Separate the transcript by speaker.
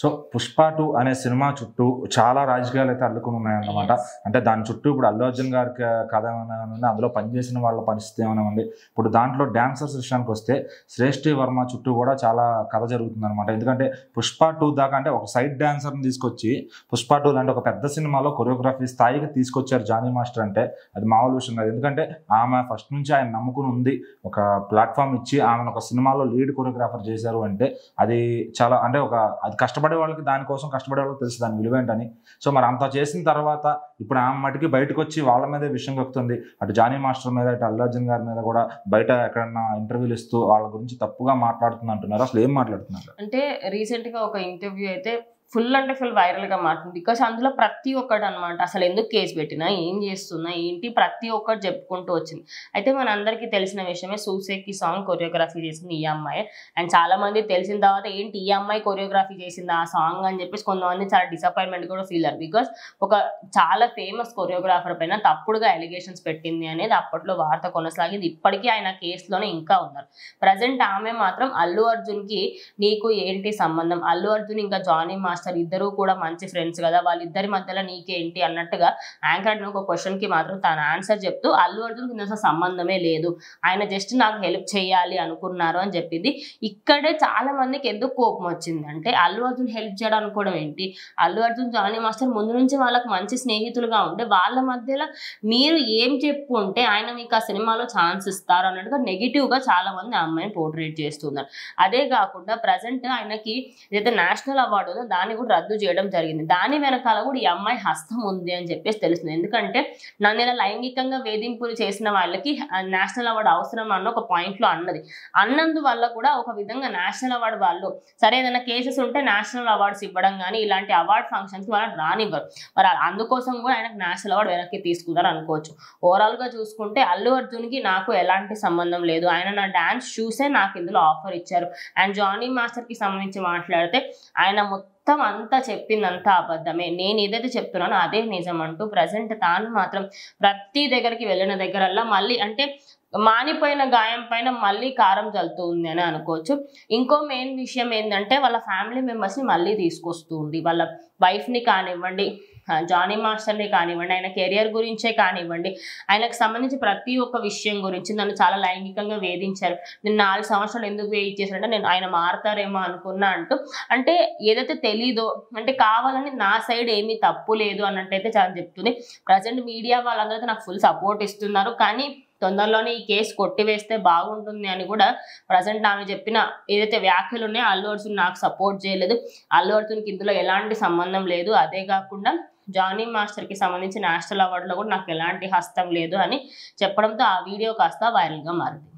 Speaker 1: So 'Pushpa 2' అనే cinema చుట్టూ చాలా రాజకీయాలు అయితే అల్లుకుని ఉన్నాయన్నమాట. అంటే దాని చుట్టూ ఇప్పుడు అల్లు అర్జున్ గారి కథ ఏమనివ్వండి, అందులో పనిచేసిన వాళ్ళ పరిస్థితి ఏమనివ్వండి, ఇప్పుడు దాంట్లో డాన్సర్స్ విషయానికి వస్తే శ్రేష్ఠి వర్మ చుట్టూ కూడా చాలా కథ జరుగుతుందన్నమాట. ఎందుకంటే 'పుష్ప 2' దాకా అంటే ఒక సైడ్ డాన్సర్ని తీసుకొచ్చి 'పుష్ప 2' లాంటి ఒక పెద్ద సినిమాలో కొరియోగ్రఫీ స్థాయికి తీసుకొచ్చారు జానీ మాస్టర్ అంటే అది మామూలు విషయం కాదు. ఎందుకంటే ఆమె ఫస్ట్ నుంచి ఆయన నమ్ముకుని ఉంది, ఒక ప్లాట్ఫామ్ ఇచ్చి ఆమెను ఒక సినిమాలో లీడ్ కొరియోగ్రాఫర్ చేశారు అంటే అది చాలా అంటే అది కష్టపడే వాళ్ళకి దానికోసం కష్టపడే వాళ్ళకి తెలుసు దాని విలువ ఏంటని. సో మరి అంత చేసిన తర్వాత ఇప్పుడు ఆమె మటుకి బయటకు వచ్చి వాళ్ళ మీదే విషయం కక్కుతుంది. అటు జానీ మాస్టర్ మీద ఇటు అల్లు అర్జున్ గారి మీద కూడా బయట ఎక్కడన్నా ఇంటర్వ్యూలు ఇస్తూ వాళ్ళ గురించి తప్పుగా మాట్లాడుతుంది అంటున్నారు. అసలు ఏం మాట్లాడుతున్నారు
Speaker 2: అంటే రీసెంట్ గా ఒక ఇంటర్వ్యూ అయితే ఫుల్ అంటే ఫుల్ వైరల్ గా మాట్లాడుతుంది. బికాస్ అందులో ప్రతి ఒక్కటి అనమాట అసలు ఎందుకు కేసు పెట్టినా, ఏం చేస్తున్నా, ఏంటి ప్రతి ఒక్కటి చెప్పుకుంటూ వచ్చింది. అయితే మన అందరికీ తెలిసిన విషయమే సూసేకి సాంగ్ కొరియోగ్రఫీ చేసింది ఈ అమ్మాయి. అండ్ చాలా మంది తెలిసిన తర్వాత ఏంటి ఈ అమ్మాయి కొరియోగ్రఫీ చేసింది ఆ సాంగ్ అని చెప్పేసి కొంతమంది చాలా డిసప్పాయింట్మెంట్ కూడా ఫీల్ అయ్యారు. బికాస్ ఒక చాలా ఫేమస్ కొరియోగ్రాఫర్ పైన తప్పుడుగా అలిగేషన్స్ పెట్టింది అనేది అప్పట్లో వార్త కొనసాగింది. ఇప్పటికీ ఆయన కేసులోనే ఇంకా ఉన్నారు. ప్రజెంట్ ఆమె మాత్రం అల్లు అర్జున్ కి నీకు ఏంటి సంబంధం, అల్లు అర్జున్ ఇంకా జానీ మాస్టర్ ఇద్దరు కూడా మంచి ఫ్రెండ్స్ కదా, వాళ్ళిద్దరి మధ్యలో నీకేంటి అన్నట్టుగా యాంకర్ అడిగిన ఒక క్వశ్చన్ కి మాత్రం తన ఆన్సర్ చెప్తూ అల్లు అర్జున్ కి అసలు సంబంధమే లేదు, ఆయన జస్ట్ నాకు హెల్ప్ చేయాలి అనుకున్నారు అని చెప్పింది. ఇక్కడే చాలా మందికి ఎందుకు కోపం వచ్చింది అంటే అల్లు అర్జున్ హెల్ప్ చేయడం అనుకోవడం ఏంటి, అల్లు అర్జున్ జానీ మాస్టర్ ముందు నుంచి వాళ్ళకి మంచి స్నేహితులుగా ఉంటే వాళ్ళ మధ్యలో మీరు ఏం చెప్పుంటే ఆయన మీకు ఆ సినిమాలో ఛాన్స్ ఇస్తారు అన్నట్టుగా నెగిటివ్ గా చాలా మంది ఆ అమ్మాయిని పోర్ట్రేట్ చేస్తున్నారు. అదే కాకుండా ప్రజెంట్ ఆయనకి ఏదైతే నేషనల్ అవార్డు ఉందో దాన్ని కూడా రద్దు చేయడం జరిగింది. దాని వెనకాల కూడా ఈ అమ్మాయి హస్తం ఉంది అని చెప్పేసి తెలుస్తుంది. ఎందుకంటే నన్ను ఇలా లైంగికంగా వేధింపులు చేసిన వాళ్ళకి నేషనల్ అవార్డు అవసరం అన్న ఒక పాయింట్ లో అన్నందువల్ల కూడా ఒక విధంగా నేషనల్ అవార్డు వాళ్ళు సరే ఏదైనా కేసెస్ ఉంటే నేషనల్ అవార్డ్స్ ఇవ్వడం కానీ ఇలాంటి అవార్డ్ ఫంక్షన్స్ వాళ్ళని రానివ్వరు. మరి అందుకోసం కూడా ఆయనకు నేషనల్ అవార్డు వెనక్కి తీసుకున్నారు అనుకోవచ్చు. ఓవరాల్ గా చూసుకుంటే అల్లు అర్జున్ కి నాకు ఎలాంటి సంబంధం లేదు, ఆయన నా డాన్స్ చూసే నాకు ఇందులో ఆఫర్ ఇచ్చారు. అండ్ జానీ మాస్టర్ కి సంబంధించి మాట్లాడితే ఆయన మొత్తం అంతా చెప్పిందంతా అబద్ధమే, నేను ఏదైతే చెప్తున్నానో అదే నిజం అంటూ ప్రజెంట్ తాను మాత్రం ప్రతి దగ్గరికి వెళ్ళిన దగ్గరల్లా మళ్ళీ అంటే మానిపోయిన గాయం పైన మళ్ళీ కారం చల్లుతూ ఉంది అని అనుకోవచ్చు. ఇంకో మెయిన్ విషయం ఏంటంటే వాళ్ళ ఫ్యామిలీ మెంబర్స్ని మళ్ళీ తీసుకొస్తూ ఉంది. వాళ్ళ వైఫ్ని కానివ్వండి, జానీ మాస్టర్ని కానివ్వండి, ఆయన కెరియర్ గురించే కానివ్వండి, ఆయనకు సంబంధించి ప్రతి ఒక్క విషయం గురించి నన్ను చాలా లైంగికంగా వేధించారు, నేను 4 సంవత్సరాలు ఎందుకు వెయిట్ చేశానంటే నేను ఆయన మారుతారేమో అనుకున్నా అంటూ అంటే ఏదైతే తెలీదో అంటే కావాలని నా సైడ్ ఏమీ తప్పు లేదు అన్నట్టయితే చాలా చెప్తుంది. ప్రజెంట్ మీడియా వాళ్ళందరూ నాకు ఫుల్ సపోర్ట్ ఇస్తున్నారు, కానీ తొందరలోనే ఈ కేసు కొట్టివేస్తే బాగుంటుంది అని కూడా ప్రజెంట్ ఆమె చెప్పిన ఏదైతే వ్యాఖ్యలు ఉన్నాయో అల్లు అర్జున్ నాకు సపోర్ట్ చేయలేదు, అల్లు అర్జున్కి ఇందులో ఎలాంటి సంబంధం లేదు, అదే కాకుండా జానీ మాస్టర్కి సంబంధించి నేషనల్ అవార్డులో కూడా నాకు ఎలాంటి హస్తం లేదు అని చెప్పడంతో ఆ వీడియో కాస్త వైరల్గా మారింది.